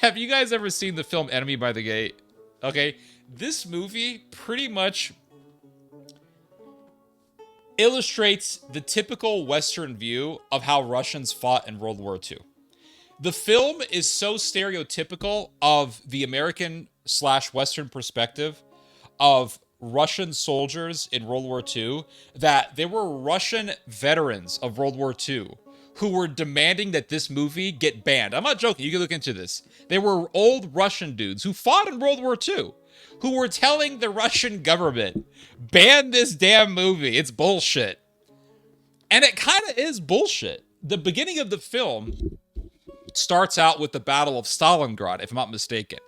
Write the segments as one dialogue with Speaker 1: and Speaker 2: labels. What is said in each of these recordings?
Speaker 1: Have you guys ever seen the film Enemy by the Gate? Okay, this movie pretty much illustrates the typical Western view of how Russians fought in World War II. The film is so stereotypical of the American slash Western perspective of Russian soldiers in World War II that there were Russian veterans of World War II who were demanding that this movie get banned. I'm not joking. You can look into this. They were old Russian dudes who fought in World War II who were telling the Russian government, ban this damn movie. It's bullshit. And it kind of is bullshit. The beginning of the film starts out with the Battle of Stalingrad, if I'm not mistaken.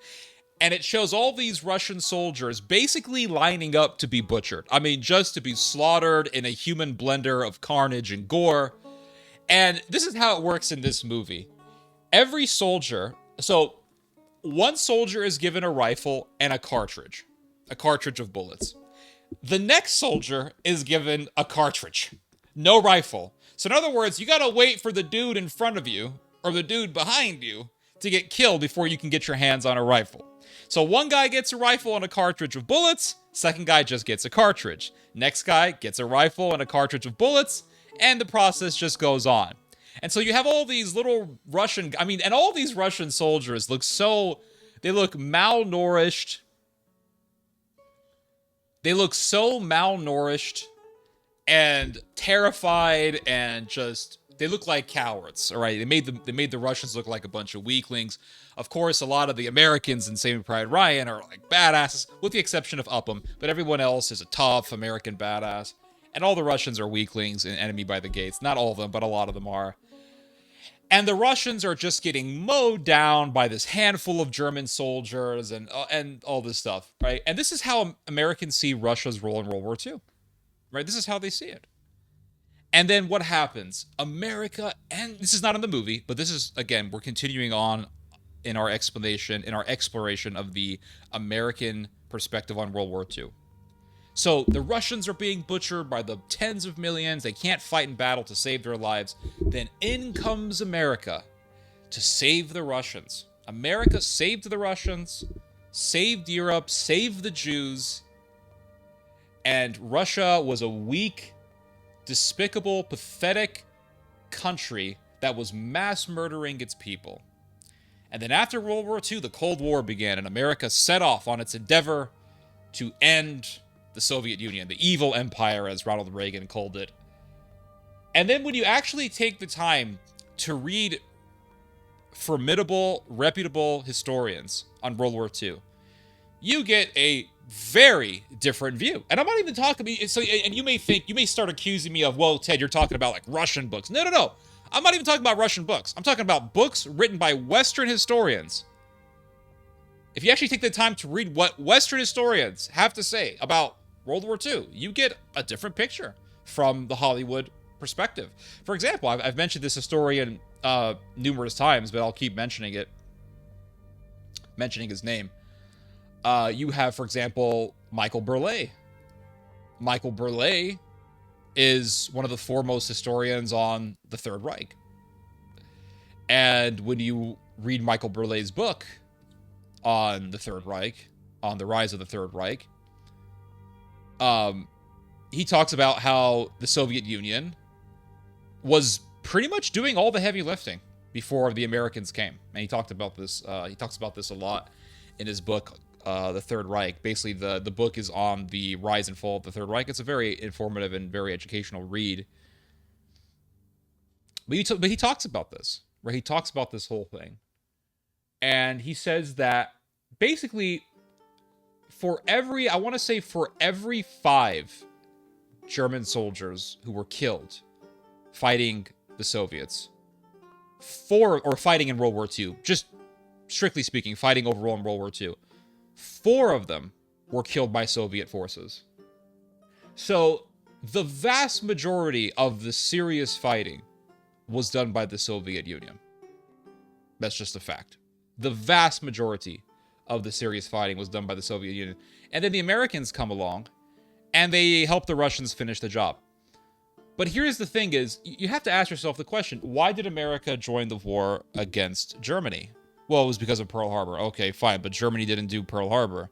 Speaker 1: And it shows all these Russian soldiers basically lining up to be butchered. I mean, just to be slaughtered in a human blender of carnage and gore. And this is how it works in this movie. Every soldier, so one soldier is given a rifle and a cartridge of bullets. The next soldier is given a cartridge, no rifle. So in other words, you gotta wait for the dude in front of you or the dude behind you to get killed before you can get your hands on a rifle. So one guy gets a rifle and a cartridge of bullets, second guy just gets a cartridge. Next guy gets a rifle and a cartridge of bullets, and the process just goes on. And so you have all these little Russian, and all these Russian soldiers look they look malnourished. They look so malnourished and terrified and just, they look like cowards, all right? They made the Russians look like a bunch of weaklings. Of course, a lot of the Americans in Saving Private Ryan are like badasses, with the exception of Upham, but everyone else is a tough American badass. And all the Russians are weaklings in Enemy by the Gates. Not all of them, but a lot of them are. And the Russians are just getting mowed down by this handful of German soldiers and all this stuff, right? And this is how Americans see Russia's role in World War II, right? This is how they see it. And then what happens? America, and this is not in the movie, but this is, again, we're continuing on in our explanation, in our exploration of the American perspective on World War II. So the Russians are being butchered by the tens of millions. They can't fight in battle to save their lives. Then in comes America to save the Russians. America saved the Russians, saved Europe, saved the Jews. And Russia was a weak, despicable, pathetic country that was mass murdering its people. And then after World War II, the Cold War began, and America set off on its endeavor to end the Soviet Union, the evil empire, as Ronald Reagan called it. And then when you actually take the time to read formidable, reputable historians on World War II, you get a very different view. And I'm not even talking, and you may start accusing me of, well, Ted, you're talking about like Russian books. No. I'm not even talking about Russian books. I'm talking about books written by Western historians. If you actually take the time to read what Western historians have to say about World War II, you get a different picture from the Hollywood perspective. For example, I've mentioned this historian numerous times, but I'll keep mentioning his name. You have, for example, Michael Burleigh. Michael Burleigh is one of the foremost historians on the Third Reich. And when you read Michael Burleigh's book on the Third Reich, on the rise of the Third Reich, he talks about how the Soviet Union was pretty much doing all the heavy lifting before the Americans came. And he talked about this. He talks about this a lot in his book, The Third Reich. Basically, the book is on the rise and fall of the Third Reich. It's a very informative and very educational read. But he talks about this, right? He talks about this whole thing. And he says that basically for every 5 German soldiers who were killed fighting the Soviets, fighting in World War II, just strictly speaking, fighting overall in World War II, 4 of them were killed by Soviet forces. So the vast majority of the serious fighting was done by the Soviet Union. That's just a fact. The vast majority of the serious fighting was done by the Soviet Union. And then the Americans come along, and they help the Russians finish the job. But here's the thing is, you have to ask yourself the question, why did America join the war against Germany? Well, it was because of Pearl Harbor. Okay, fine, but Germany didn't do Pearl Harbor.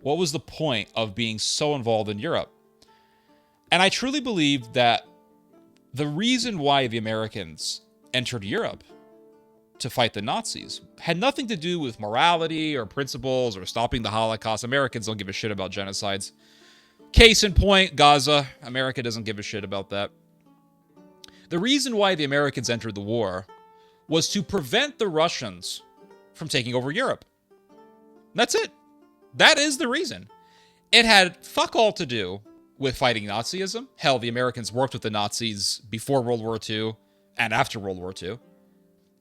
Speaker 1: What was the point of being so involved in Europe? And I truly believe that the reason why the Americans entered Europe to fight the Nazis had nothing to do with morality or principles or stopping the Holocaust. Americans don't give a shit about genocides. Case in point, Gaza. America doesn't give a shit about that. The reason why the Americans entered the war was to prevent the Russians from taking over Europe. That's it. That is the reason. It had fuck all to do with fighting Nazism. Hell, the Americans worked with the Nazis before World War II and after World War II.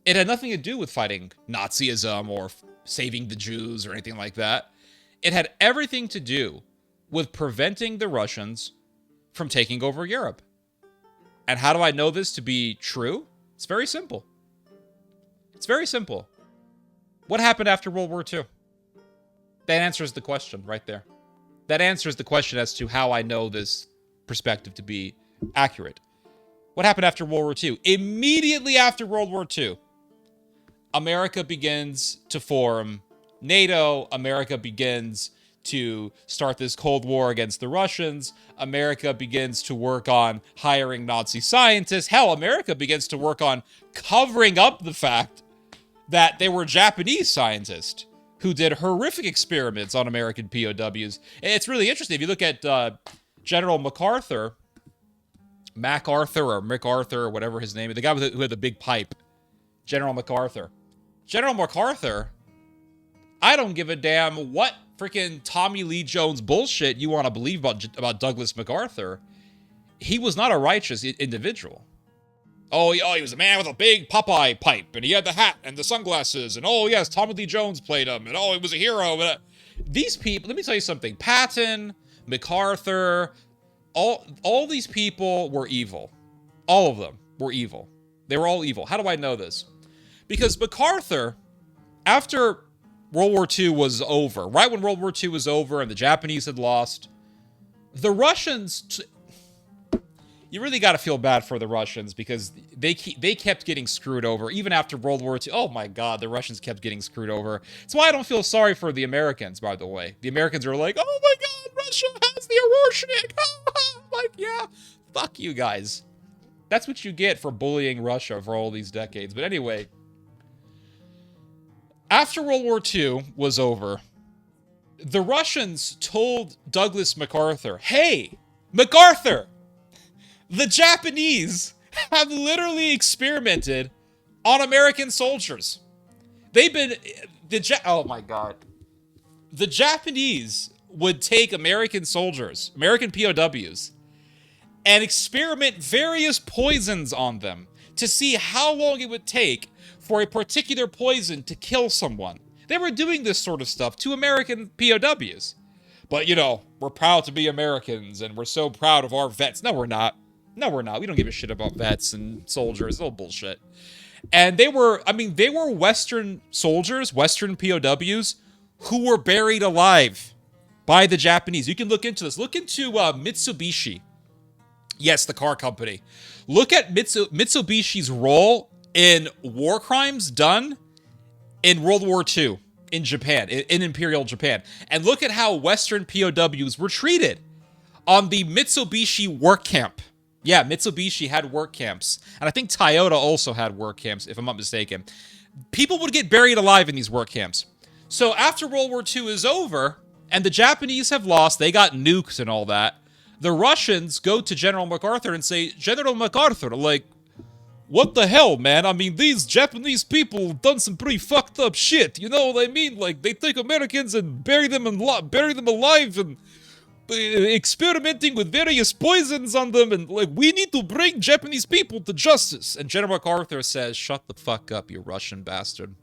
Speaker 1: It had nothing to do with fighting Nazism or saving the Jews or anything like that. It had everything to do with preventing the Russians from taking over Europe. And how do I know this to be true? It's very simple. It's very simple. What happened after World War II? That answers the question right there. That answers the question as to how I know this perspective to be accurate. What happened after World War II? Immediately after World War II, America begins to form NATO. America begins to start this Cold War against the Russians. America begins to work on hiring Nazi scientists. Hell, America begins to work on covering up the fact that there were Japanese scientists who did horrific experiments on American POWs. It's really interesting. If you look at General MacArthur, or whatever his name is, the guy who had the big pipe, General MacArthur. General MacArthur, I don't give a damn what freaking Tommy Lee Jones bullshit you want to believe about Douglas MacArthur. He was not a righteous individual. Oh, he was a man with a big Popeye pipe, and he had the hat and the sunglasses, and oh, yes, Tommy Lee Jones played him, and oh, he was a hero. These people, let me tell you something. Patton, MacArthur, all these people were evil. All of them were evil. They were all evil. How do I know this? Because MacArthur, after World War II was over, right when World War II was over and the Japanese had lost, the Russians... You really got to feel bad for the Russians because they kept getting screwed over even after World War II. Oh my God, the Russians kept getting screwed over. That's why I don't feel sorry for the Americans, by the way. The Americans are like, oh my God, Russia has the Rorschach. Like, yeah, fuck you guys. That's what you get for bullying Russia for all these decades. But anyway, after World War II was over, the Russians told Douglas MacArthur, hey, MacArthur, the Japanese have literally experimented on American soldiers. Oh my God. The Japanese would take American soldiers, American POWs, and experiment various poisons on them to see how long it would take for a particular poison to kill someone. They were doing this sort of stuff to American POWs. But, we're proud to be Americans, and we're so proud of our vets. No, we're not. No, we're not. We don't give a shit about vets and soldiers. It's all bullshit. And they were Western soldiers, Western POWs, who were buried alive by the Japanese. You can look into this. Look into Mitsubishi. Yes, the car company. Look at Mitsubishi's role in war crimes done in World War II in Japan, in Imperial Japan. And look at how Western POWs were treated on the Mitsubishi work camp. Yeah, Mitsubishi had work camps. And I think Toyota also had work camps, if I'm not mistaken. People would get buried alive in these work camps. So after World War II is over, and the Japanese have lost, they got nukes and all that, the Russians go to General MacArthur and say, General MacArthur, what the hell, man? I mean, these Japanese people done some pretty fucked up shit. You know what I mean? They take Americans and bury them alive and experimenting with various poisons on them, and we need to bring Japanese people to justice. And General MacArthur says, shut the fuck up, you Russian bastard.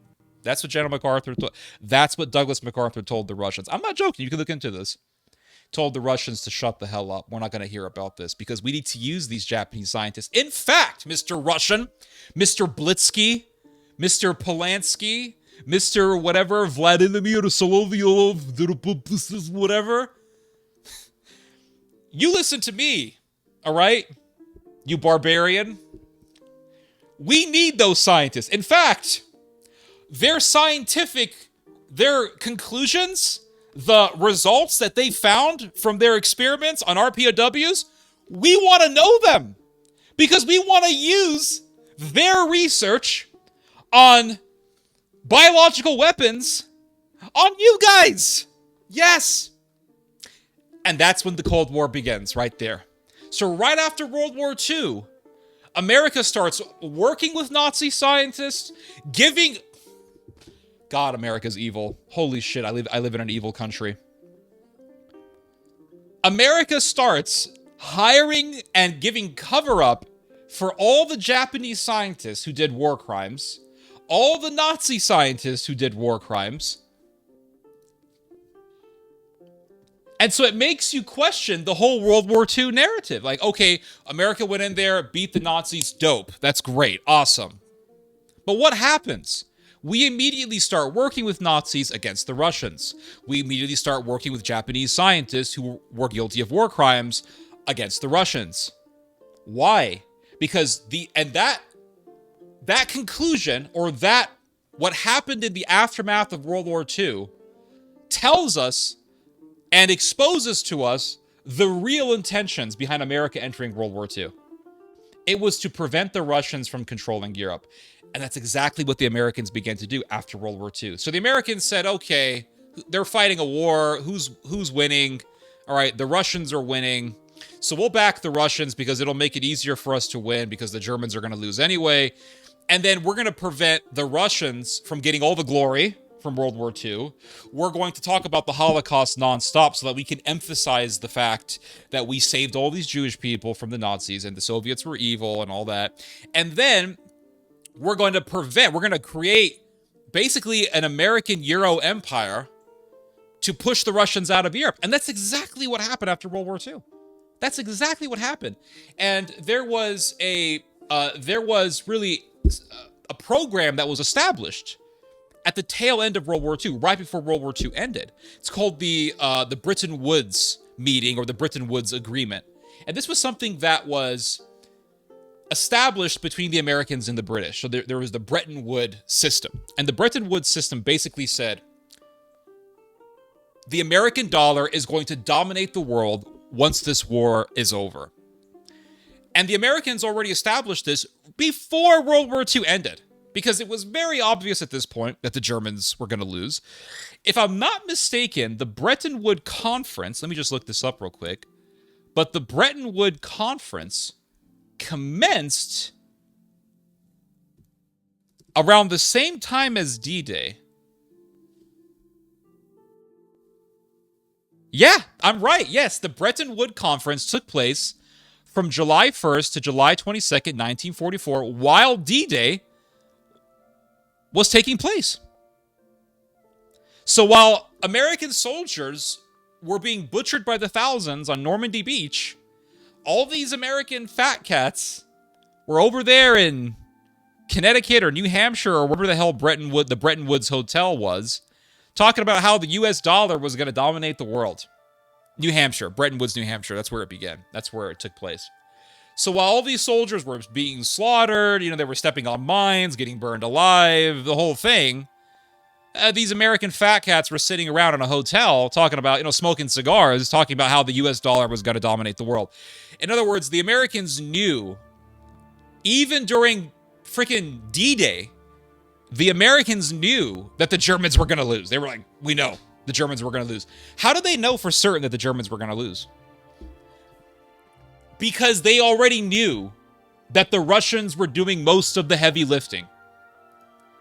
Speaker 1: That's what General MacArthur that's what Douglas MacArthur told the Russians. I'm not joking, you can look into this. Told the Russians to shut the hell up. We're not going to hear about this because we need to use these Japanese scientists. In fact, Mr. Russian, Mr. Blitsky, Mr. Polanski, Mr. whatever, Vladimir Solovyov, whatever, you listen to me, all right? You barbarian. We need those scientists. In fact, their conclusions, the results that they found from their experiments on RPOWs, we want to know them because we want to use their research on biological weapons on you guys. Yes. And that's when the Cold War begins, right there. So right after World War II, America starts working with Nazi scientists, giving... God, America's evil. Holy shit, I live in an evil country. America starts hiring and giving cover-up for all the Japanese scientists who did war crimes, all the Nazi scientists who did war crimes. And so it makes you question the whole World War II narrative. Like, okay, America went in there, beat the Nazis, dope. That's great, awesome. But what happens? We immediately start working with Nazis against the Russians. We immediately start working with Japanese scientists who were guilty of war crimes against the Russians. Why? Because that conclusion, or that what happened in the aftermath of World War II, tells us and exposes to us the real intentions behind America entering World War II. It was to prevent the Russians from controlling Europe. And that's exactly what the Americans began to do after World War II. So the Americans said, okay, they're fighting a war. Who's winning? All right, the Russians are winning. So we'll back the Russians because it'll make it easier for us to win because the Germans are going to lose anyway. And then we're going to prevent the Russians from getting all the glory from World War II. We're going to talk about the Holocaust nonstop so that we can emphasize the fact that we saved all these Jewish people from the Nazis and the Soviets were evil and all that. And then we're going to create basically an American Euro empire to push the Russians out of Europe. And that's exactly what happened after World War II. That's exactly what happened. And there was really a program that was established at the tail end of World War II, right before World War II ended. It's called the Bretton Woods meeting, or the Bretton Woods Agreement. And this was something that was established between the Americans and the British. So there was the Bretton Woods system. And the Bretton Woods system basically said, the American dollar is going to dominate the world once this war is over. And the Americans already established this before World War II ended, because it was very obvious at this point that the Germans were going to lose. If I'm not mistaken, the Bretton Woods Conference, let me just look this up real quick, but the Bretton Woods Conference commenced around the same time as D-Day. Yeah, I'm right. Yes, the Bretton Woods Conference took place from July 1st to July 22nd, 1944, while D-Day was taking place. So while American soldiers were being butchered by the thousands on Normandy Beach, all these American fat cats were over there in Connecticut or New Hampshire or wherever the hell the Bretton Woods Hotel was, talking about how the U.S. dollar was going to dominate the world. New Hampshire, Bretton Woods, New Hampshire. That's where it began. That's where it took place. So while all these soldiers were being slaughtered, they were stepping on mines, getting burned alive, the whole thing, these American fat cats were sitting around in a hotel talking about, smoking cigars, talking about how the U.S. dollar was going to dominate the world. In other words, the Americans knew, even during freaking D-Day, the Americans knew that the Germans were going to lose. They were like, we know the Germans were going to lose. How did they know for certain that the Germans were going to lose? Because they already knew that the Russians were doing most of the heavy lifting.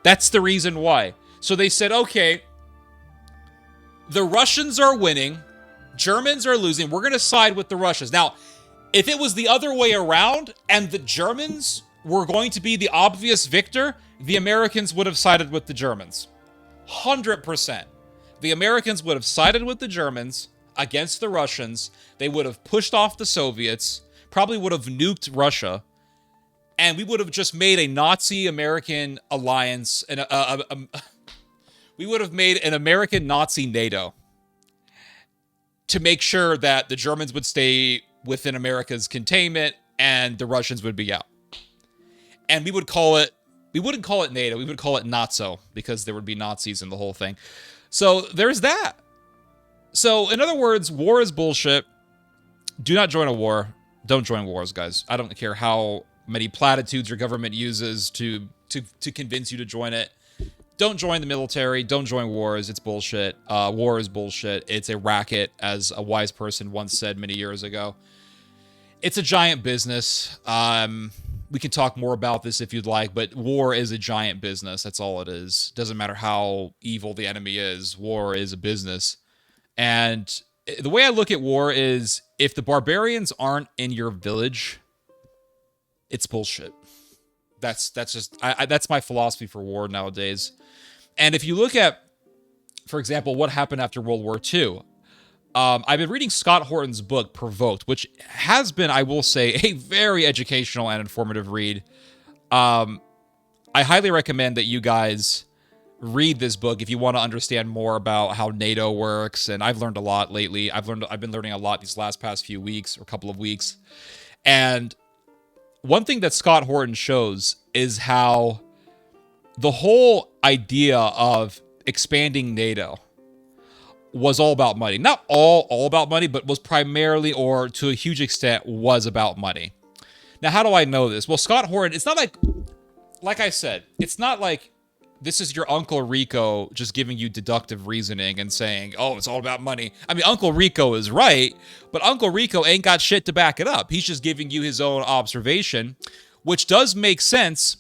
Speaker 1: That's the reason why. So they said, okay, the Russians are winning, Germans are losing, we're going to side with the Russians. Now, if it was the other way around and the Germans were going to be the obvious victor, the Americans would have sided with the Germans. 100%. The Americans would have sided with the Germans against the Russians. They would have pushed off the Soviets, probably would have nuked Russia, and we would have just made a Nazi-American alliance, and we would have made an American-Nazi NATO to make sure that the Germans would stay within America's containment and the Russians would be out. And we would call it We wouldn't call it NATO. We would call it Nazo, because there would be Nazis in the whole thing. So there's that. So in other words, war is bullshit. Do not join a war. Don't join wars, guys. I don't care how many platitudes your government uses to convince you to join it. Don't join the military. Don't join wars. It's bullshit. War is bullshit. It's a racket, as a wise person once said many years ago. It's a giant business. We can talk more about this if you'd like, but war is a giant business. That's all it is. Doesn't matter how evil the enemy is. War is a business. And the way I look at war is, if the barbarians aren't in your village, it's bullshit. That's just that's my philosophy for war nowadays. And if you look at, for example, what happened after World War II, I've been reading Scott Horton's book, Provoked, which has been, I will say, a very educational and informative read. I highly recommend that you guys read this book if you want to understand more about how NATO works. And I've learned a lot lately. I've been learning a lot these past few weeks, or couple of weeks. And one thing that Scott Horton shows is how the whole idea of expanding NATO was all about money. Not all about money, but was primarily, or to a huge extent, was about money. Now, how do I know this? Well, Scott Horton, it's not like I said, it's not like this is your Uncle Rico just giving you deductive reasoning and saying, oh, it's all about money. I mean, Uncle Rico is right, but Uncle Rico ain't got shit to back it up. He's just giving you his own observation, which does make sense.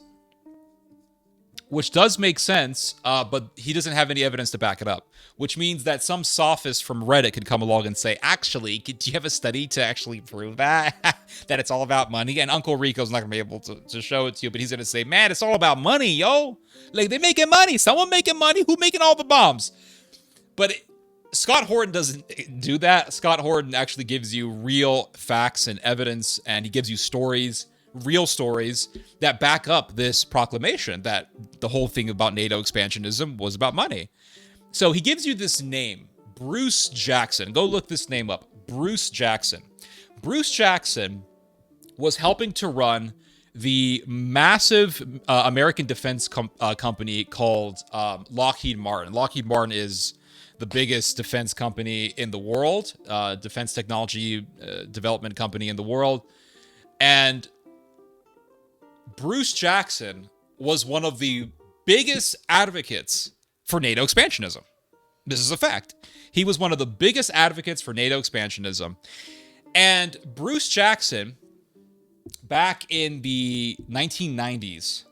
Speaker 1: But he doesn't have any evidence to back it up, which means that some sophist from Reddit could come along and say, actually, do you have a study to actually prove that it's all about money? And Uncle Rico's not going to be able to show it to you, but he's going to say, man, it's all about money, yo. Like, they're making money. Someone making money. Who making all the bombs? But Scott Horton doesn't do that. Scott Horton actually gives you real facts and evidence, and he gives you stories, real stories that back up this proclamation that the whole thing about NATO expansionism was about money. So he gives you this name, Bruce Jackson. Go look this name up, Bruce Jackson. Bruce Jackson was helping to run the massive American defense company called Lockheed Martin. Lockheed Martin is the biggest defense company in the world, defense technology development company in the world. And Bruce Jackson was one of the biggest advocates for NATO expansionism. This is a fact. He was one of the biggest advocates for NATO expansionism. And Bruce Jackson, back in the 1990s,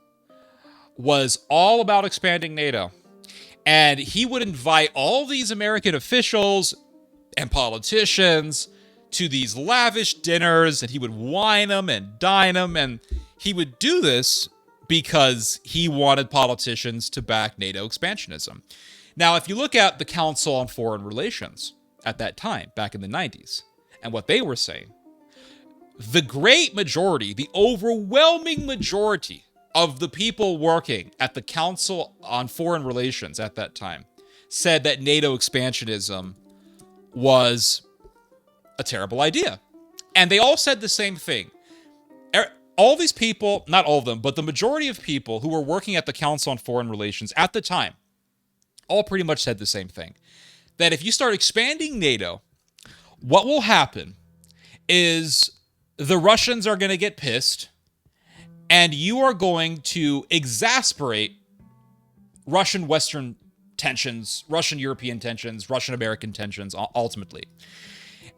Speaker 1: was all about expanding NATO. And he would invite all these American officials and politicians to these lavish dinners, and he would wine them and dine them, and he would do this because he wanted politicians to back NATO expansionism. Now, if you look at the Council on Foreign Relations at that time, back in the 90s, and what they were saying, the great majority, the overwhelming majority of the people working at the Council on Foreign Relations at that time said that NATO expansionism was a terrible idea. And they all said the same thing. All these people, not all of them, but the majority of people who were working at the Council on Foreign Relations at the time, all pretty much said the same thing. That if you start expanding NATO, what will happen is the Russians are going to get pissed, and you are going to exasperate Russian-Western tensions, Russian-European tensions, Russian-American tensions, ultimately.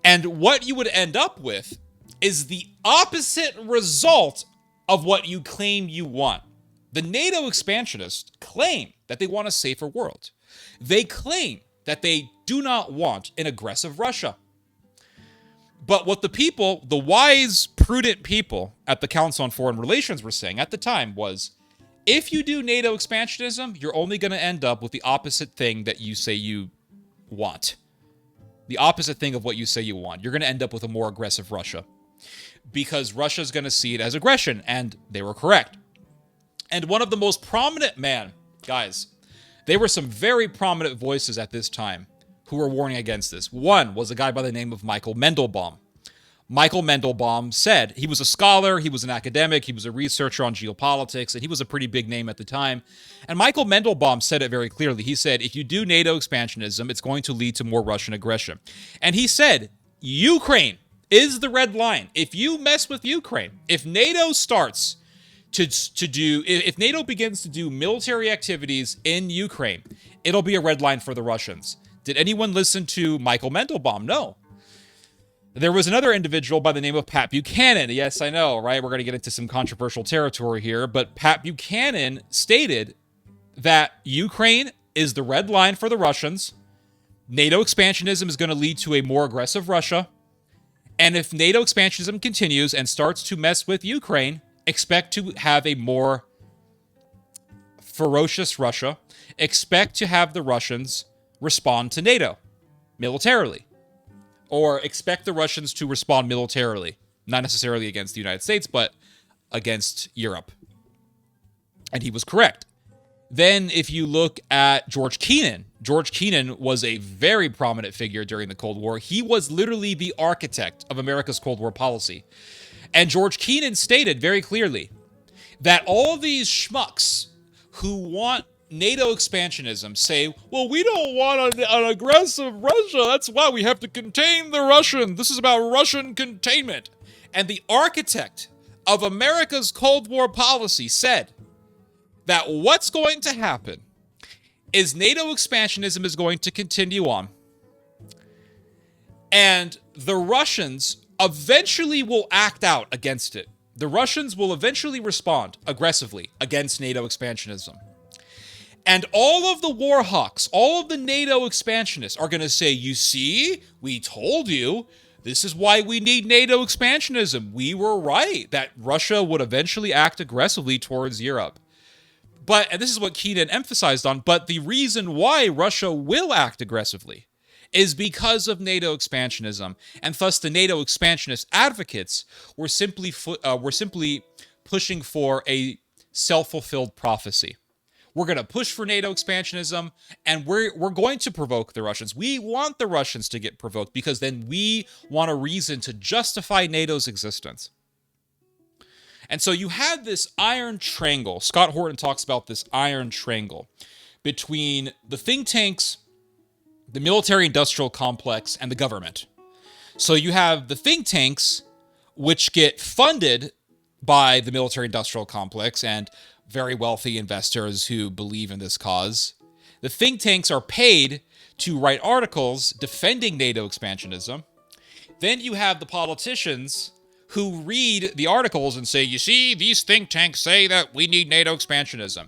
Speaker 1: And what you would end up with is the opposite result of what you claim you want. The NATO expansionists claim that they want a safer world. They claim that they do not want an aggressive Russia. But what the people, the wise, prudent people at the Council on Foreign Relations were saying at the time was, if you do NATO expansionism, you're only going to end up with the opposite thing that you say you want. The opposite thing of what you say you want. You're going to end up with a more aggressive Russia. Because Russia's going to see it as aggression, and they were correct. And one of the most prominent, guys, there were some very prominent voices at this time who were warning against this. One was a guy by the name of Michael Mendelbaum. Michael Mendelbaum said. He was a scholar, he was an academic, he was a researcher on geopolitics, and he was a pretty big name at the time. And Michael Mendelbaum said it very clearly. He said, if you do NATO expansionism, it's going to lead to more Russian aggression. And he said, Ukraine is the red line. If you mess with Ukraine, if NATO starts if NATO begins to do military activities in Ukraine, it'll be a red line for the Russians. Did anyone listen to Michael Mendelbaum? No. There was another individual by the name of Pat Buchanan. Yes, I know, right? We're going to get into some controversial territory here, but Pat Buchanan stated that Ukraine is the red line for the Russians. NATO expansionism is going to lead to a more aggressive Russia. And if NATO expansionism continues and starts to mess with Ukraine, expect to have a more ferocious Russia. Expect to have the Russians respond to NATO militarily. Or expect the Russians to respond militarily. Not necessarily against the United States, but against Europe. And he was correct. Then if you look at George Kennan was a very prominent figure during the Cold War. He was literally the architect of America's Cold War policy. And George Kennan stated very clearly that all these schmucks who want NATO expansionism say, well, we don't want an aggressive Russia. That's why we have to contain the Russian. This is about Russian containment. And the architect of America's Cold War policy said that what's going to happen is NATO expansionism is going to continue on. And the Russians eventually will act out against it. The Russians will eventually respond aggressively against NATO expansionism. And all of the war hawks, all of the NATO expansionists are going to say, you see, we told you, this is why we need NATO expansionism. We were right that Russia would eventually act aggressively towards Europe. And this is what Kennan emphasized on, but the reason why Russia will act aggressively is because of NATO expansionism. And thus the NATO expansionist advocates were simply pushing for a self-fulfilled prophecy. We're going to push for NATO expansionism, and we're going to provoke the Russians. We want the Russians to get provoked because then we want a reason to justify NATO's existence. And so you had this iron triangle. Scott Horton talks about this iron triangle between the think tanks, the military-industrial complex, and the government. So you have the think tanks, which get funded by the military-industrial complex and very wealthy investors who believe in this cause. The think tanks are paid to write articles defending NATO expansionism. Then you have the politicians who read the articles and say, you see, these think tanks say that we need NATO expansionism.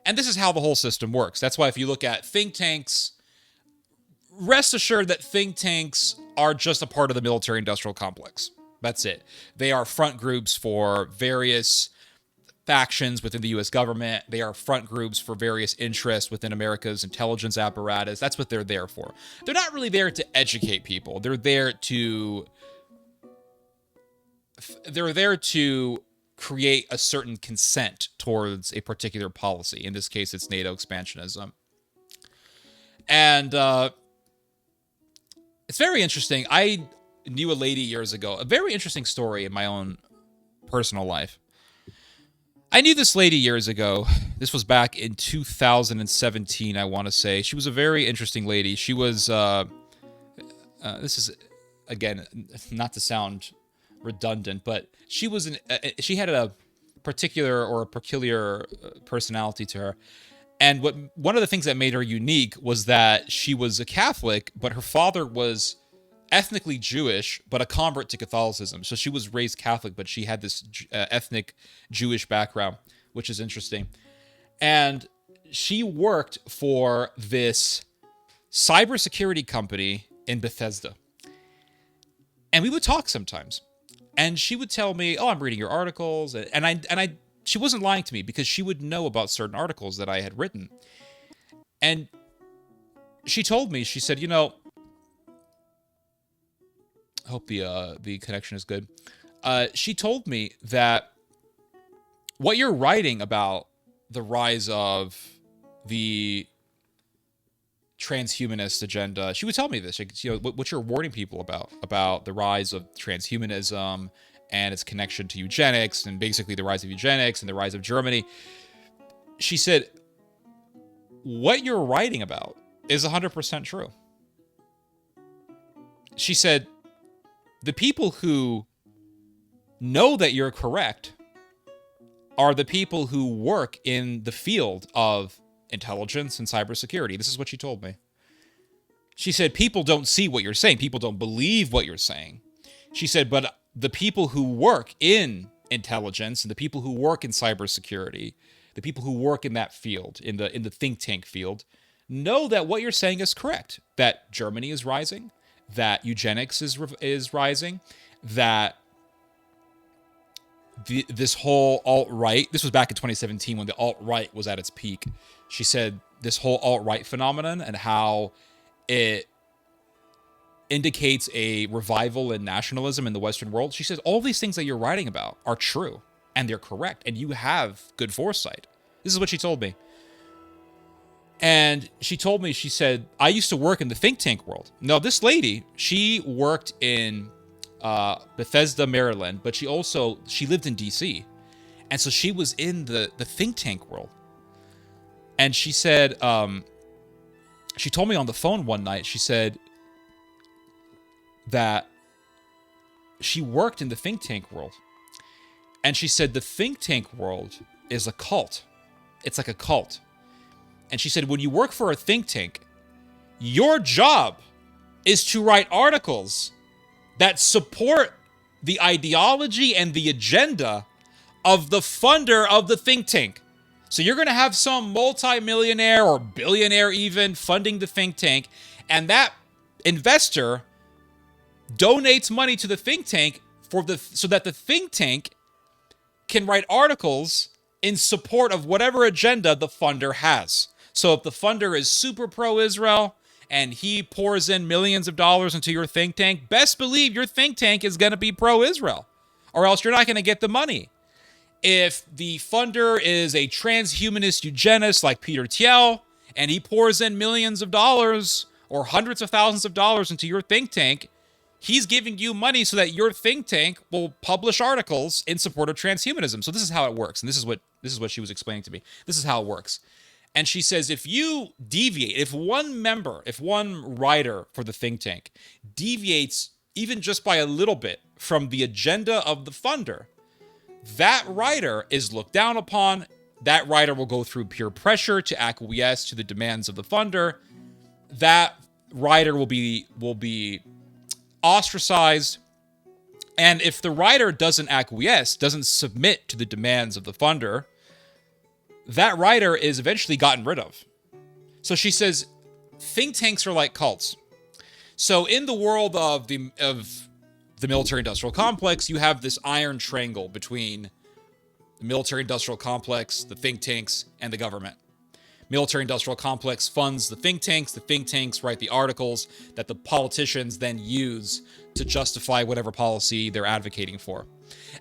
Speaker 1: And this is how the whole system works. That's why if you look at think tanks, rest assured that think tanks are just a part of the military-industrial complex. That's it. They are front groups for various factions within the U.S. government. They are front groups for various interests within America's intelligence apparatus. That's what they're there for. They're not really there to educate people. They're there to create a certain consent towards a particular policy. In this case, it's NATO expansionism. And it's very interesting. I knew a lady years ago, a very interesting story in my own personal life. I knew this lady years ago. This was back in 2017, I want to say. She was a very interesting lady. She was, this is, again, not to sound redundant, but she had a peculiar personality to her. And one of the things that made her unique was that she was a Catholic, but her father was ethnically Jewish, but a convert to Catholicism. So she was raised Catholic, but she had this ethnic Jewish background, which is interesting. And she worked for this cybersecurity company in Bethesda. And we would talk sometimes. And she would tell me, "Oh, I'm reading your articles." And she wasn't lying to me because she would know about certain articles that I had written. And she told me, she said, I hope the connection is good. She told me that what you're writing about the rise of the transhumanist agenda. She would tell me this, like, what you're warning people about the rise of transhumanism and its connection to eugenics, and basically the rise of eugenics and the rise of Germany. She said, what you're writing about is 100% true. She said, the people who know that you're correct are the people who work in the field of intelligence and cybersecurity. This is what she told me. She said, people don't see what you're saying. People don't believe what you're saying. She said, but the people who work in intelligence and the people who work in cybersecurity, the people who work in that field, in the think tank field, know that what you're saying is correct. That Germany is rising, that eugenics is rising, that this whole alt-right, this was back in 2017 when the alt-right was at its peak. She said this whole alt-right phenomenon and how it indicates a revival in nationalism in the Western world. She says all these things that you're writing about are true and they're correct and you have good foresight. This is what she told me. And she told me, she said, I used to work in the think tank world. Now, this lady, she worked in Bethesda, Maryland, but she lived in DC. And so she was in the think tank world. And she said, she told me on the phone one night, she said that she worked in the think tank world. And she said the think tank world is a cult. It's like a cult. And she said, when you work for a think tank, your job is to write articles that support the ideology and the agenda of the funder of the think tank. So you're going to have some multimillionaire or billionaire even funding the think tank, and that investor donates money to the think tank so that the think tank can write articles in support of whatever agenda the funder has. So if the funder is super pro-Israel and he pours in millions of dollars into your think tank, best believe your think tank is going to be pro-Israel, or else you're not going to get the money. If the funder is a transhumanist eugenist like Peter Thiel, and he pours in millions of dollars or hundreds of thousands of dollars into your think tank, he's giving you money so that your think tank will publish articles in support of transhumanism. So this is how it works, and this is what she was explaining to me. This is how it works. And she says, if you deviate, if one writer for the think tank deviates even just by a little bit from the agenda of the funder, that writer is looked down upon. That writer will go through peer pressure to acquiesce to the demands of the funder. That writer will be ostracized. And if the writer doesn't acquiesce, doesn't submit to the demands of the funder, that writer is eventually gotten rid of. So she says, think tanks are like cults. So in the world of the military-industrial complex, you have this iron triangle between the military-industrial complex, the think tanks, and the government. Military-industrial complex funds the think tanks write the articles that the politicians then use to justify whatever policy they're advocating for.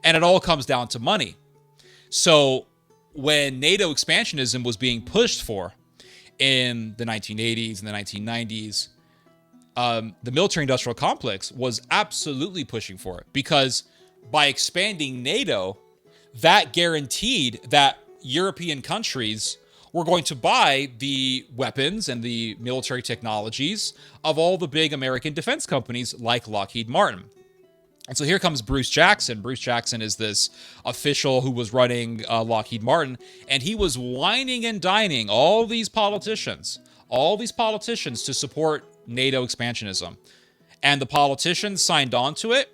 Speaker 1: And it all comes down to money. So when NATO expansionism was being pushed for in the 1980s and the 1990s, the military-industrial complex was absolutely pushing for it, because by expanding NATO, that guaranteed that European countries were going to buy the weapons and the military technologies of all the big American defense companies like Lockheed Martin. And so here comes Bruce Jackson. Bruce Jackson is this official who was running Lockheed Martin, and he was whining and dining all these politicians to support NATO expansionism. And the politicians signed on to it.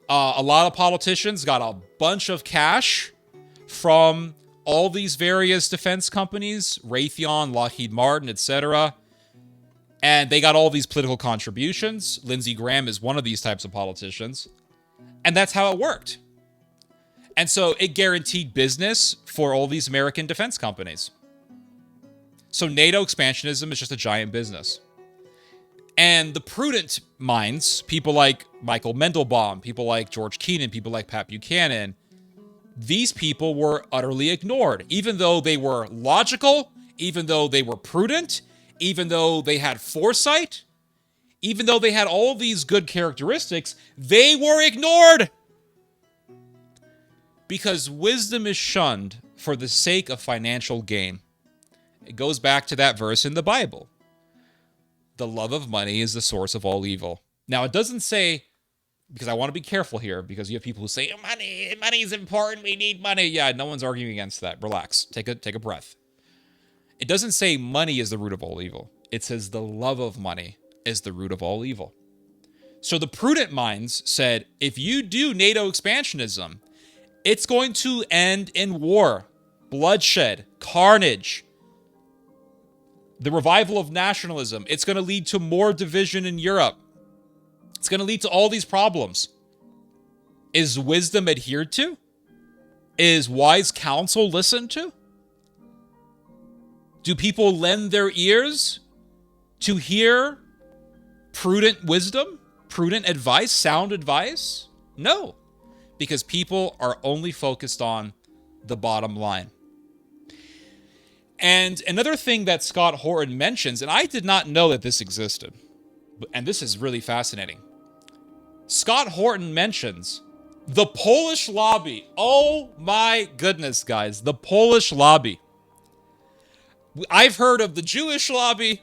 Speaker 1: A lot of politicians got a bunch of cash from all these various defense companies, Raytheon, Lockheed Martin, etc. And they got all these political contributions. Lindsey Graham is one of these types of politicians. And that's how it worked. And so it guaranteed business for all these American defense companies. So NATO expansionism is just a giant business. And the prudent minds, people like Michael Mendelbaum, people like George Kennan, people like Pat Buchanan, these people were utterly ignored. Even though they were logical, even though they were prudent, even though they had foresight, even though they had all these good characteristics, they were ignored. Because wisdom is shunned for the sake of financial gain. It goes back to that verse in the Bible. The love of money is the source of all evil. Now, it doesn't say, because I want to be careful here, because you have people who say, money is important, we need money. Yeah, no one's arguing against that. Relax. Take a breath. It doesn't say money is the root of all evil. It says the love of money is the root of all evil. So the prudent minds said, if you do NATO expansionism, it's going to end in war, bloodshed, carnage, the revival of nationalism. It's going to lead to more division in Europe. It's going to lead to all these problems. Is wisdom adhered to? Is wise counsel listened to? Do people lend their ears to hear prudent wisdom, prudent advice, sound advice? No, because people are only focused on the bottom line. And another thing that Scott Horton mentions, and I did not know that this existed, and this is really fascinating. Scott Horton mentions the Polish lobby. Oh my goodness, guys, the Polish lobby. I've heard of the Jewish lobby.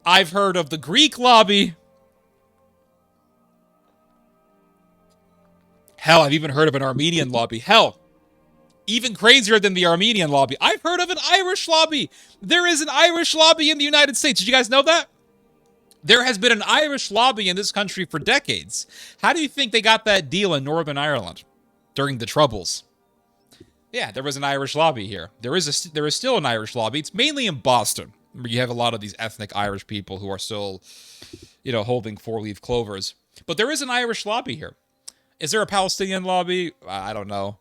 Speaker 1: I've heard of the Greek lobby. Hell, I've even heard of an Armenian lobby. Hell, even crazier than the Armenian lobby, I've heard of an Irish lobby. There is an Irish lobby in the United States. Did you guys know that? There has been an Irish lobby in this country for decades. How do you think they got that deal in Northern Ireland during the Troubles? Yeah, there was an Irish lobby here. There is still an Irish lobby. It's mainly in Boston, where you have a lot of these ethnic Irish people who are still, holding four-leaf clovers. But there is an Irish lobby here. Is there a Palestinian lobby? I don't know.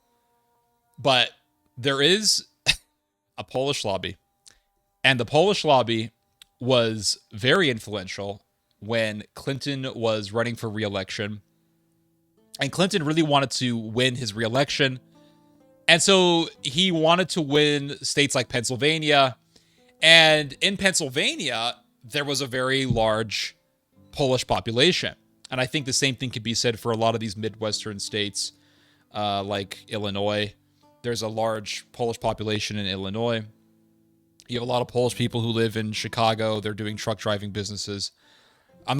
Speaker 1: But there is a Polish lobby. And the Polish lobby was very influential when Clinton was running for re-election. And Clinton really wanted to win his re-election. And so he wanted to win states like Pennsylvania. And in Pennsylvania, there was a very large Polish population. And I think the same thing could be said for a lot of these Midwestern states, like Illinois. There's a large Polish population in Illinois. You have a lot of Polish people who live in Chicago. They're doing truck driving businesses. That's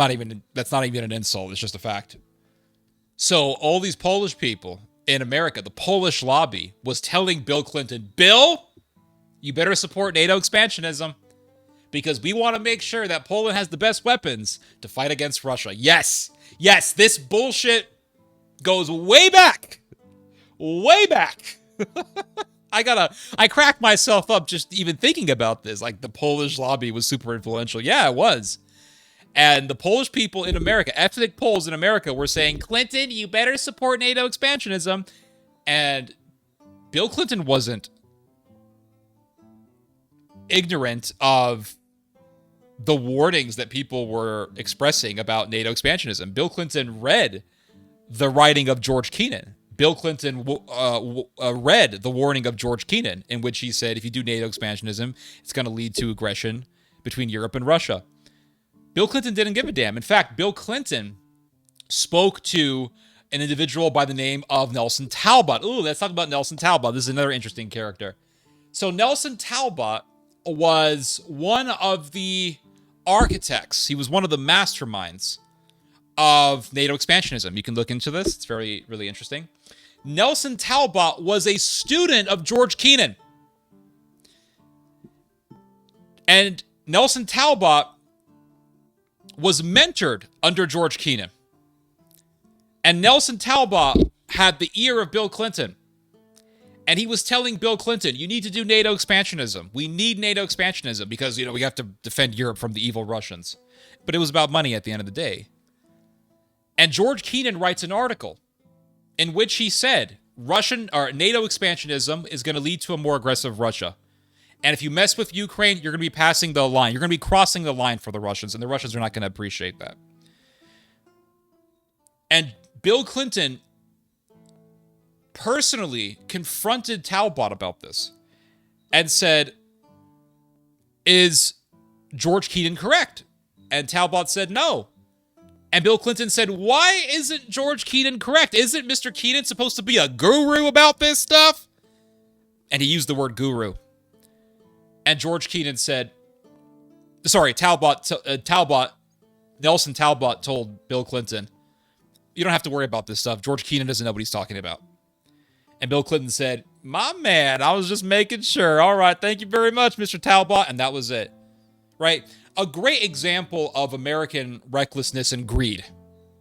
Speaker 1: not even an insult. It's just a fact. So all these Polish people in America, the Polish lobby, was telling Bill Clinton, Bill, you better support NATO expansionism because we want to make sure that Poland has the best weapons to fight against Russia. Yes, this bullshit goes way back. Way back. I cracked myself up just even thinking about this. Like, the Polish lobby was super influential. Yeah, it was. And the Polish people in America, ethnic Poles in America, were saying, Clinton, you better support NATO expansionism. And Bill Clinton wasn't ignorant of the warnings that people were expressing about NATO expansionism. Bill Clinton read the writing of George Kennan. Bill Clinton read the warning of George Kennan, in which he said, if you do NATO expansionism, it's going to lead to aggression between Europe and Russia. Bill Clinton didn't give a damn. In fact, Bill Clinton spoke to an individual by the name of Nelson Talbot. Ooh, let's talk about Nelson Talbot. This is another interesting character. So Nelson Talbot was one of the architects. He was one of the masterminds of NATO expansionism. You can look into this. It's very, really interesting. Nelson Talbot was a student of George Kennan. And Nelson Talbot was mentored under George Kennan. And Nelson Talbot had the ear of Bill Clinton. And he was telling Bill Clinton, you need to do NATO expansionism. We need NATO expansionism because, we have to defend Europe from the evil Russians. But it was about money at the end of the day. And George Kennan writes an article in which he said, NATO expansionism is going to lead to a more aggressive Russia. And if you mess with Ukraine, you're going to be passing the line. You're going to be crossing the line for the Russians, and the Russians are not going to appreciate that. And Bill Clinton personally confronted Talbot about this and said, is George Kennan correct? And Talbot said no. And Bill Clinton said, why isn't George Kennan correct? Isn't Mr. Kennan supposed to be a guru about this stuff? And he used the word guru. And George Kennan said, Nelson Talbot told Bill Clinton, you don't have to worry about this stuff. George Kennan doesn't know what he's talking about. And Bill Clinton said, my man, I was just making sure. All right, thank you very much, Mr. Talbot. And that was it, right? A great example of American recklessness and greed.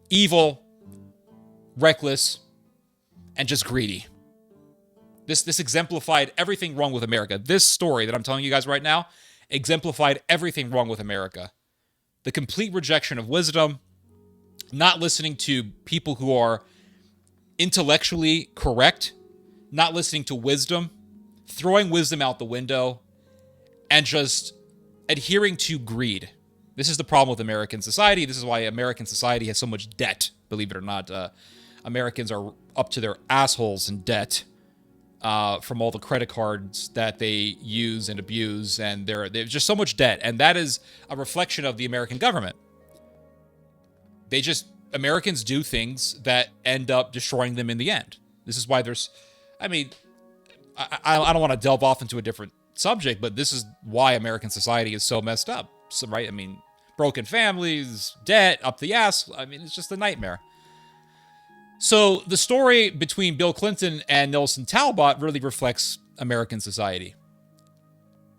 Speaker 1: Evil, reckless, and just greedy. This exemplified everything wrong with America. This story that I'm telling you guys right now exemplified everything wrong with America. The complete rejection of wisdom, not listening to people who are intellectually correct, not listening to wisdom, throwing wisdom out the window, and just adhering to greed. This is the problem with American society. This is why American society has so much debt. Believe it or not, Americans are up to their assholes in debt from all the credit cards that they use and abuse, and there's just so much debt, and that is a reflection of the American government. Americans do things that end up destroying them in the end. This is why I don't want to delve off into a different subject, but this is why American society is so messed up. Right? I mean, broken families, debt up the ass. I mean, it's just a nightmare. So the story between Bill Clinton and Nelson Talbot really reflects American society.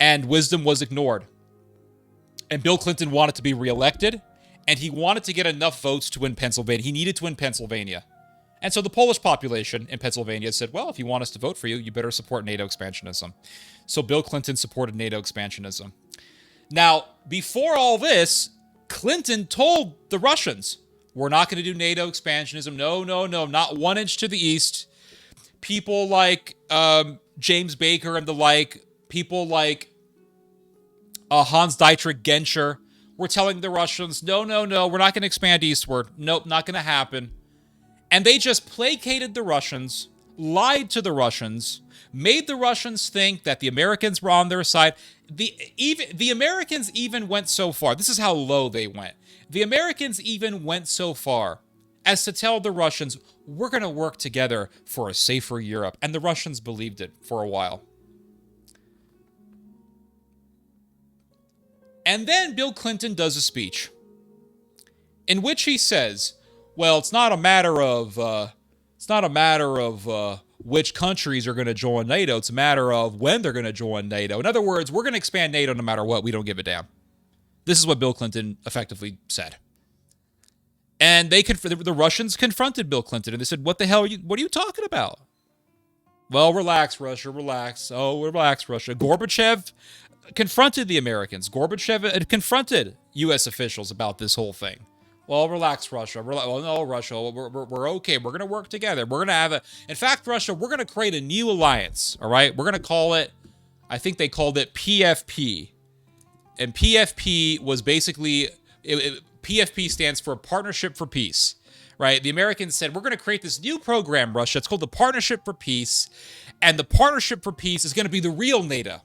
Speaker 1: And wisdom was ignored. And Bill Clinton wanted to be reelected, and he wanted to get enough votes to win Pennsylvania. He needed to win Pennsylvania. And so the Polish population in Pennsylvania said, well, if you want us to vote for you, you better support NATO expansionism. So Bill Clinton supported NATO expansionism. Now, before all this, Clinton told the Russians, we're not going to do NATO expansionism. No, not 1 inch to the east. People like James Baker and the like, people like Hans Dietrich Genscher were telling the Russians, no, we're not going to expand eastward. Nope, not going to happen. And they just placated the Russians, lied to the Russians, made the Russians think that the Americans were on their side. The Americans even went so far. This is how low they went. The Americans even went so far as to tell the Russians, we're going to work together for a safer Europe. And the Russians believed it for a while. And then Bill Clinton does a speech in which he says, well, it's not a matter of which countries are going to join NATO. It's a matter of when they're going to join NATO. In other words, we're going to expand NATO no matter what. We don't give a damn. This is what Bill Clinton effectively said. And the Russians confronted Bill Clinton, and they said, what the hell what are you talking about? Well, relax, Russia, relax. Oh, relax, Russia. Gorbachev confronted the Americans. Gorbachev had confronted U.S. officials about this whole thing. Well, relax, Russia. Well, no, Russia, we're okay. We're going to work together. We're going to in fact, Russia, we're going to create a new alliance, all right? We're going to call it, I think they called it PFP. And PFP was basically, PFP stands for Partnership for Peace, right? The Americans said, we're going to create this new program, Russia. It's called the Partnership for Peace. And the Partnership for Peace is going to be the real NATO.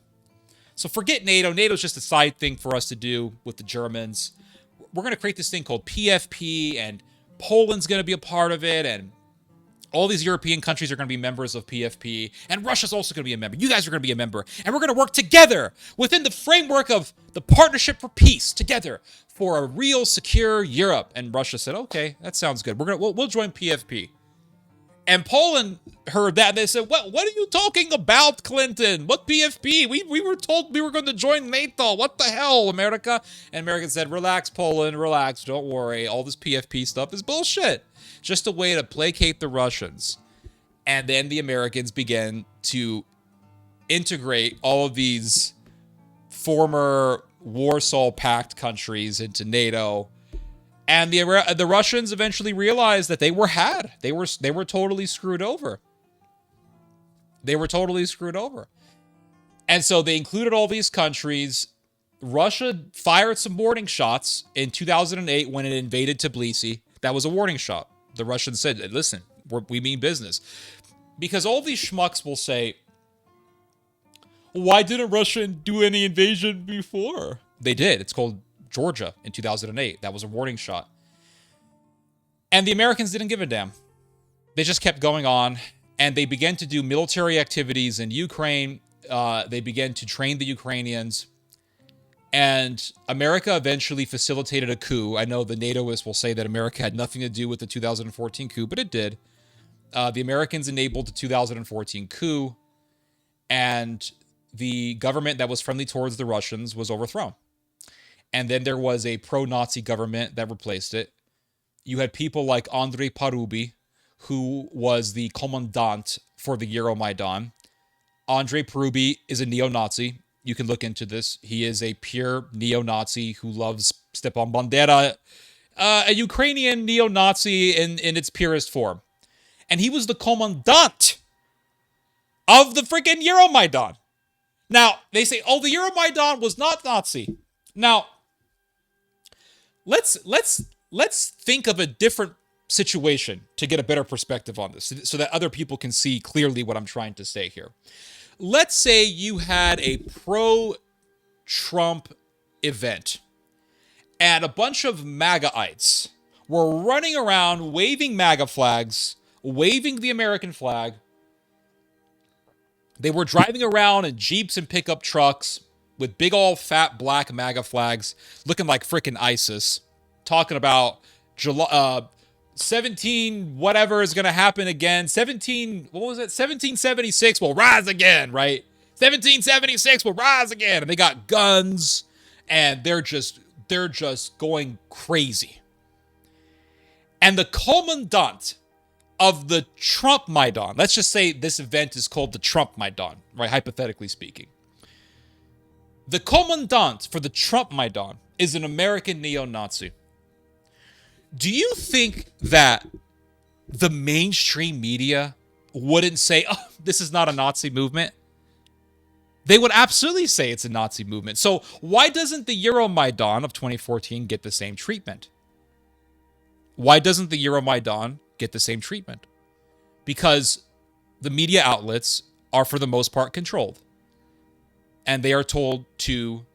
Speaker 1: So forget NATO. NATO's just a side thing for us to do with the Germans. We're going to create this thing called PFP, and Poland's going to be a part of it, and all these European countries are going to be members of PFP, and Russia's also going to be a member. You guys are going to be a member, and we're going to work together within the framework of the Partnership for Peace, together for a real secure Europe. And Russia said, okay, that sounds good. We'll join PFP. And Poland heard that, and they said, what are you talking about, Clinton? What PFP? We were told we were going to join NATO. What the hell, America? And America said, relax, Poland, relax. Don't worry. All this PFP stuff is bullshit. Just a way to placate the Russians. And then the Americans began to integrate all of these former Warsaw Pact countries into NATO. And the Russians eventually realized that they were had. They were totally screwed over. They were totally screwed over. And so they included all these countries. Russia fired some warning shots in 2008 when it invaded Tbilisi. That was a warning shot. The Russians said, listen, we mean business. Because all these schmucks will say, why didn't Russia do any invasion before? They did. It's called Georgia in 2008. That was a warning shot. And the Americans didn't give a damn. They just kept going on, and they began to do military activities in Ukraine. They began to train the Ukrainians. And America eventually facilitated a coup. I know the NATOists will say that America had nothing to do with the 2014 coup, but it did. The Americans enabled the 2014 coup, and the government that was friendly towards the Russians was overthrown. And then there was a pro-Nazi government that replaced it. You had people like Andrei Parubi, who was the commandant for the Euromaidan. Andrei Parubi is a neo-Nazi. You can look into this. He is a pure neo-Nazi who loves Stepan Bandera, a Ukrainian neo-Nazi in its purest form. And he was the commandant of the freaking Euromaidan. Now, they say, oh, the Euromaidan was not Nazi. Now, let's think of a different situation to get a better perspective on this so that other people can see clearly what I'm trying to say here. Let's say you had a pro-Trump event and a bunch of MAGAites were running around waving MAGA flags, waving the American flag. They were driving around in Jeeps and pickup trucks with big old fat black MAGA flags looking like freaking ISIS, talking about 17 whatever is going to happen again. 1776 will rise again, right? 1776 will rise again. And they got guns and they're just going crazy. And the commandant of the Trump Maidan, let's just say this event is called the Trump Maidan, right? Hypothetically speaking. The commandant for the Trump Maidan is an American neo-Nazi. Do you think that the mainstream media wouldn't say, oh, this is not a Nazi movement? They would absolutely say it's a Nazi movement. So why doesn't the Euromaidan of 2014 get the same treatment? Why doesn't the Euromaidan get the same treatment? Because the media outlets are for the most part controlled. And they are told to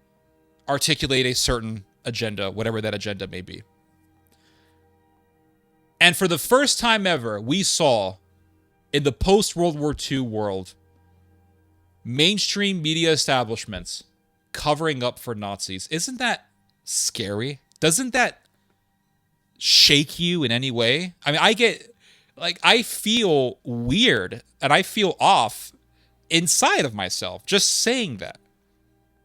Speaker 1: articulate a certain agenda, whatever that agenda may be. And for the first time ever, we saw in the post-World War II world, mainstream media establishments covering up for Nazis. Isn't that scary? Doesn't that shake you in any way? I mean, I feel weird and I feel off inside of myself just saying that.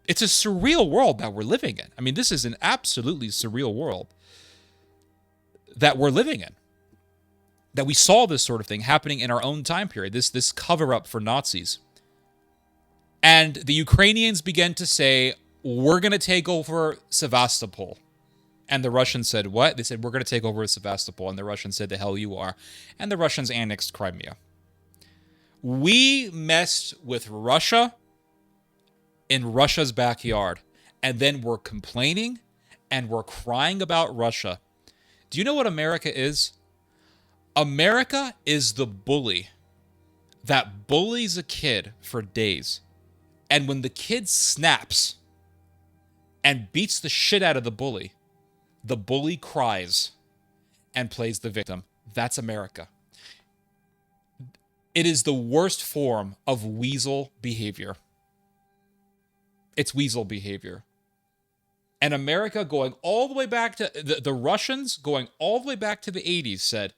Speaker 1: It's a surreal world that we're living in. I mean, this is an absolutely surreal world that we're living in. That we saw this sort of thing happening in our own time period, this cover-up for Nazis. And the Ukrainians began to say, we're going to take over Sevastopol. And the Russians said, what? They said, we're going to take over Sevastopol. And the Russians said, the hell you are. And the Russians annexed Crimea. We messed with Russia in Russia's backyard. And then we're complaining and we're crying about Russia. Do you know what America is? America is the bully that bullies a kid for days. And when the kid snaps and beats the shit out of the bully cries and plays the victim. That's America. It is the worst form of weasel behavior. It's weasel behavior. And America going all the way back to the Russians going all the way back to the 80s said,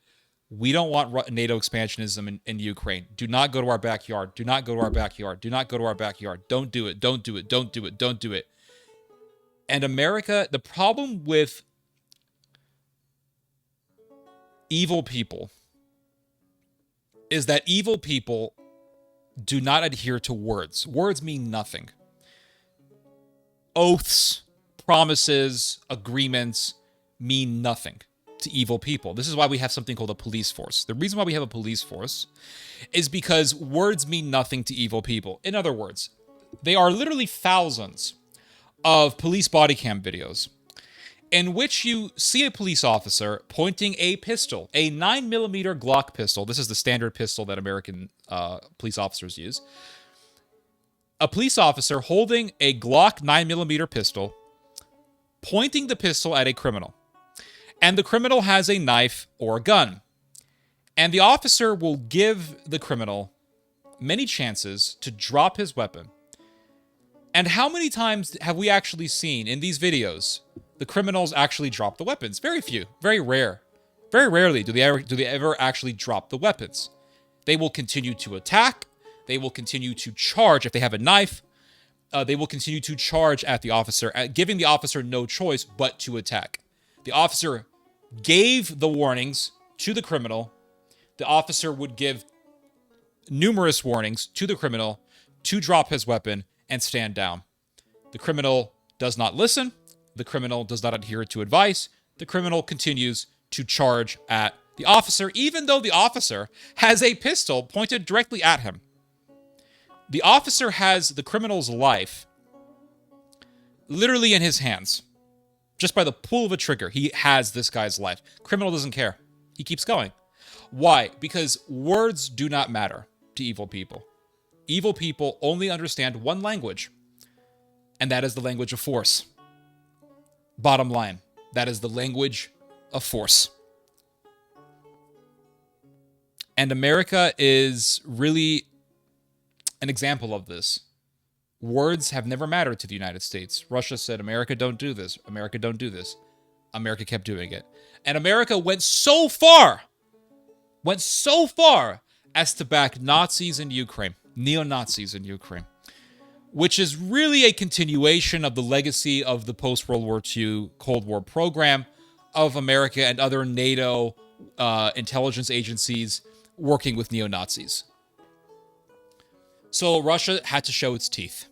Speaker 1: we don't want NATO expansionism in Ukraine. Do not go to our backyard. Do not go to our backyard. Do not go to our backyard. Don't do it. Don't do it. Don't do it. Don't do it. And America, the problem with evil people is that evil people do not adhere to words. Words mean nothing. Oaths, promises, agreements mean nothing to evil people. This is why we have something called a police force. The reason why we have a police force is because words mean nothing to evil people. In other words, there are literally thousands of police body cam videos in which you see a police officer pointing a pistol, a 9mm Glock pistol. This is the standard pistol that American police officers use. A police officer holding a Glock 9mm pistol pointing the pistol at a criminal. And the criminal has a knife or a gun. And the officer will give the criminal many chances to drop his weapon. And how many times have we actually seen in these videos the criminals actually drop the weapons? Very few. Very rare. Very rarely do they ever actually drop the weapons. They will continue to attack. They will continue to charge if they have a knife. They will continue to charge at the officer, giving the officer no choice but to attack. The officer gave the warnings to the criminal. The officer would give numerous warnings to the criminal to drop his weapon and stand down. The criminal does not listen. The criminal does not adhere to advice. The criminal continues to charge at the officer, even though the officer has a pistol pointed directly at him. The officer has the criminal's life literally in his hands. Just by the pull of a trigger, he has this guy's life. Criminal doesn't care. He keeps going. Why? Because words do not matter to evil people. Evil people only understand one language, and that is the language of force. Bottom line, that is the language of force. And America is really an example of this. Words have never mattered to the United States. Russia said, America, don't do this. America, don't do this. America kept doing it. And America went so far as to back Nazis in Ukraine, neo-Nazis in Ukraine, which is really a continuation of the legacy of the post-World War II Cold War program of America and other NATO intelligence agencies working with neo-Nazis. So Russia had to show its teeth.